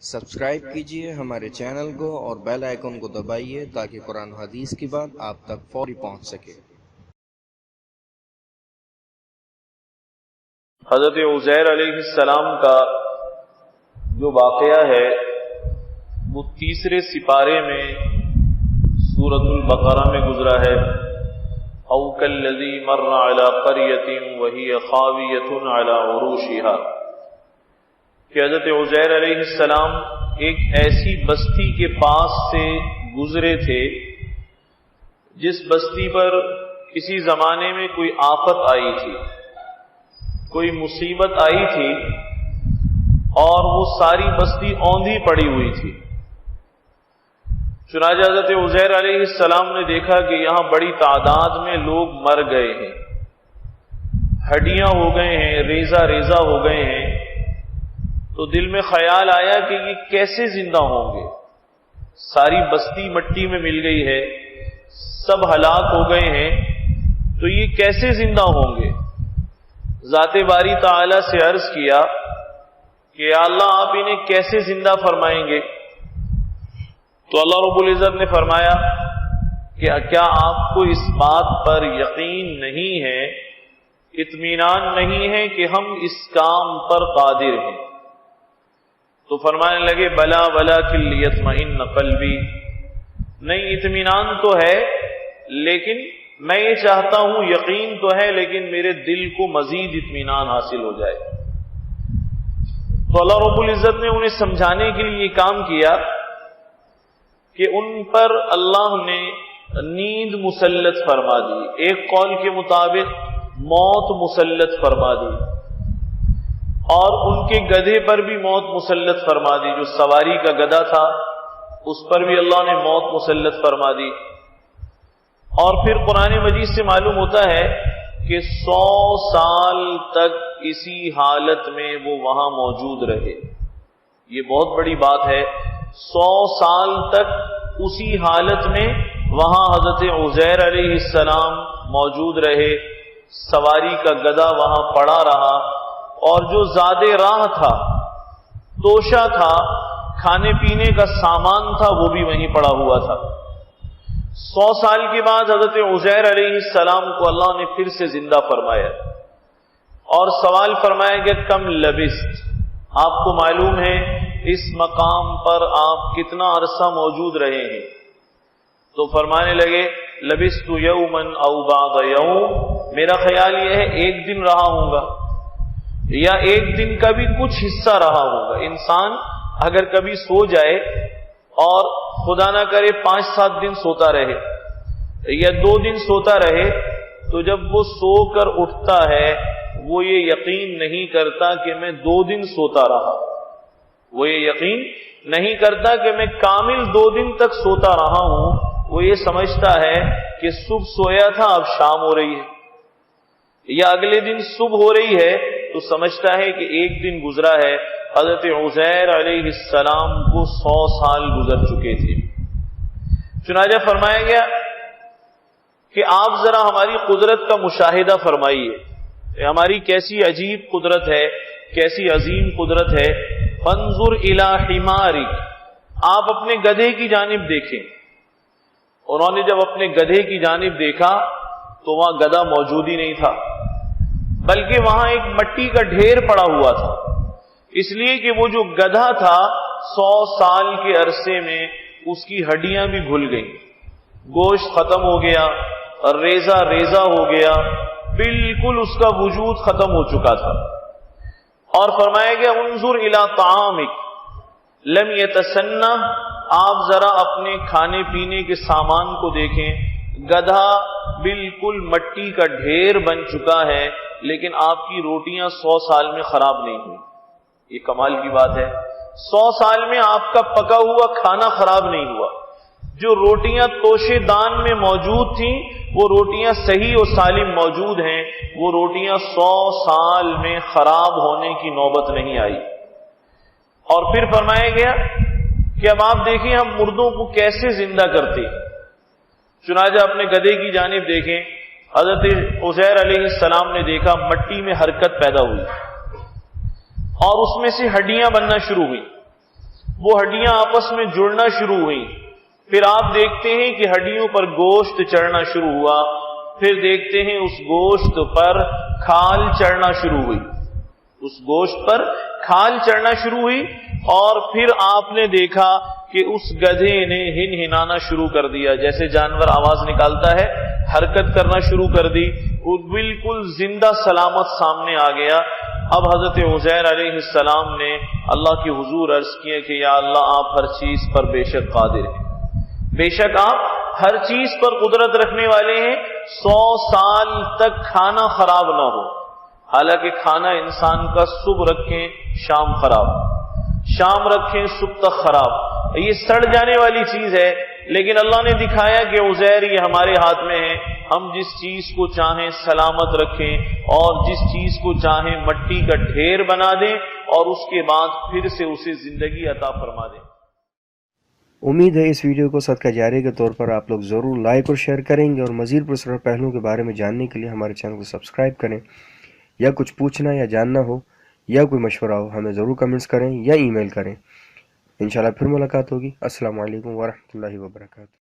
Subscribe کیجیے ہمارے channel کو اور بیل آئیکن کو دبائیے تاکہ قرآن و حدیث کی بات آپ تک فوری پہنچ سکے۔ حضرت عزیر علیہ السلام کا جو واقعہ ہے وہ تیسرے سپارے میں سورۃ البقرہ میں گزرا ہے۔ او کالذی مر علی قریۃ وہی خاویۃ علی عروشها، کہ حضرت عزیر علیہ السلام ایک ایسی بستی کے پاس سے گزرے تھے جس بستی پر کسی زمانے میں کوئی آفت آئی تھی، کوئی مصیبت آئی تھی اور وہ ساری بستی اوندھی پڑی ہوئی تھی۔ چنانچہ حضرت عزیر علیہ السلام نے دیکھا کہ یہاں بڑی تعداد میں لوگ مر گئے ہیں، ہڈیاں ہو گئے ہیں، ریزہ ریزہ ہو گئے ہیں۔ تو دل میں خیال آیا کہ یہ کیسے زندہ ہوں گے؟ ساری بستی مٹی میں مل گئی ہے، سب ہلاک ہو گئے ہیں، تو یہ کیسے زندہ ہوں گے؟ ذات باری تعالی سے عرض کیا کہ یا اللہ آپ انہیں کیسے زندہ فرمائیں گے؟ تو اللہ رب العزت نے فرمایا کہ کیا آپ کو اس بات پر یقین نہیں ہے، اطمینان نہیں ہے کہ ہم اس کام پر قادر ہیں؟ تو فرمانے لگے بلا ولکن لیطمئن قلبی، نہیں اطمینان تو ہے لیکن میں یہ چاہتا ہوں، یقین تو ہے لیکن میرے دل کو مزید اطمینان حاصل ہو جائے۔ تو اللہ رب العزت نے انہیں سمجھانے کے لیے یہ کام کیا کہ ان پر اللہ نے نیند مسلط فرما دی، ایک قول کے مطابق موت مسلط فرما دی، اور ان کے گدھے پر بھی موت مسلط فرما دی، جو سواری کا گدھا تھا اس پر بھی اللہ نے موت مسلط فرما دی۔ اور پھر قرآن مجید سے معلوم ہوتا ہے کہ 100 سال تک اسی حالت میں وہ وہاں موجود رہے۔ یہ بہت بڑی بات ہے، 100 سال تک اسی حالت میں وہاں حضرت عزیر علیہ السلام موجود رہے، سواری کا گدھا وہاں پڑا رہا، اور جو زاد راہ تھا، توشہ تھا، کھانے پینے کا سامان تھا، وہ بھی وہیں پڑا ہوا تھا۔ 100 سال کے بعد حضرت عزیر علیہ السلام کو اللہ نے پھر سے زندہ فرمایا اور سوال فرمایا کہ کم لبست، آپ کو معلوم ہے اس مقام پر آپ کتنا عرصہ موجود رہے ہیں؟ تو فرمانے لگے لبست یوما او بعض یوم، میرا خیال یہ ہے ایک دن رہا ہوں گا یا ایک دن کا بھی کچھ حصہ رہا ہوگا۔ انسان اگر کبھی سو جائے اور خدا نہ کرے 5-7 دن سوتا رہے یا 2 دن سوتا رہے، تو جب وہ سو کر اٹھتا ہے وہ یہ یقین نہیں کرتا کہ میں 2 دن سوتا رہا، وہ یہ یقین نہیں کرتا کہ میں کامل 2 دن تک سوتا رہا ہوں، وہ یہ سمجھتا ہے کہ صبح سویا تھا اب شام ہو رہی ہے، یا اگلے دن صبح ہو رہی ہے تو سمجھتا ہے کہ ایک دن گزرا ہے۔ حضرت عزیر علیہ السلام کو 100 سال گزر چکے تھے۔ چنانچہ فرمایا گیا کہ آپ ذرا ہماری قدرت کا مشاہدہ فرمائیے، ہماری کیسی عجیب قدرت ہے، کیسی عظیم قدرت ہے۔ فانظر الی حمارک، آپ اپنے گدھے کی جانب دیکھیں۔ انہوں نے جب اپنے گدھے کی جانب دیکھا تو وہاں گدھا موجود ہی نہیں تھا، بلکہ وہاں ایک مٹی کا ڈھیر پڑا ہوا تھا، اس لیے کہ وہ جو گدھا تھا 100 سال کے عرصے میں اس کی ہڈیاں بھی گھل گئیں، گوشت ختم ہو گیا، ریزہ ریزہ ہو گیا، بالکل اس کا وجود ختم ہو چکا تھا۔ اور فرمایا گیا انظر الی طعامک لم یتسنہ، آپ ذرا اپنے کھانے پینے کے سامان کو دیکھیں، گدھا بالکل مٹی کا ڈھیر بن چکا ہے لیکن آپ کی روٹیاں 100 سال میں خراب نہیں ہوئی۔ یہ کمال کی بات ہے، 100 سال میں آپ کا پکا ہوا کھانا خراب نہیں ہوا، جو روٹیاں توشے دان میں موجود تھیں وہ روٹیاں صحیح و سالم موجود ہیں، وہ روٹیاں 100 سال میں خراب ہونے کی نوبت نہیں آئی۔ اور پھر فرمایا گیا کہ اب آپ دیکھیں ہم مردوں کو کیسے زندہ کرتے ہیں۔ چنانچہ اپنے گدھے کی جانب دیکھیں، حضرت عزیر علیہ السلام نے دیکھا مٹی میں حرکت پیدا ہوئی اور اس میں سے ہڈیاں بننا شروع ہوئی، وہ ہڈیاں آپس میں جڑنا شروع ہوئی. پھر آپ دیکھتے ہیں کہ ہڈیوں پر گوشت چڑھنا شروع ہوا. پھر دیکھتے ہیں اس گوشت پر کھال چڑھنا شروع ہوئی. اس گوشت پر کھال چڑھنا شروع ہوئی اور پھر آپ نے دیکھا کہ اس گدھے نے ہنہنانا شروع کر دیا. جیسے جانور آواز نکالتا ہے, حرکت کرنا شروع کر دی. وہ بالکل زندہ سلامت سامنے آ گیا. اب حضرت عزیر علیہ السلام نے اللہ کے حضور عرض کیا کہ یا اللہ, آپ ہر چیز پر بے شک قادر ہیں, بے شک آپ ہر چیز پر قدرت رکھنے والے ہیں. 100 سال تک کھانا خراب نہ ہو. حالانکہ کھانا انسان کا صبح رکھیں شام خراب, شام رکھیں صبح تک خراب, یہ سڑ جانے والی چیز ہے. لیکن اللہ نے دکھایا کہ عزیر یہ ہمارے ہاتھ میں ہے. ہم جس چیز کو چاہیں سلامت رکھیں اور جس چیز کو چاہیں مٹی کا ڈھیر بنا دیں اور اس کے بعد پھر سے اسے زندگی عطا فرما دیں. امید ہے اس ویڈیو کو صدقہ جاریہ کے طور پر آپ لوگ ضرور لائک اور شیئر کریں گے, اور مزید پرسرار پہلوؤں کے بارے میں جاننے کے لیے ہمارے چینل کو سبسکرائب کریں. یا کچھ پوچھنا یا جاننا ہو یا کوئی مشورہ ہو ہمیں ضرور کمنٹس کریں یا ای میل کریں. انشاءاللہ پھر ملاقات ہوگی. السلام علیکم ورحمۃ اللہ وبرکاتہ.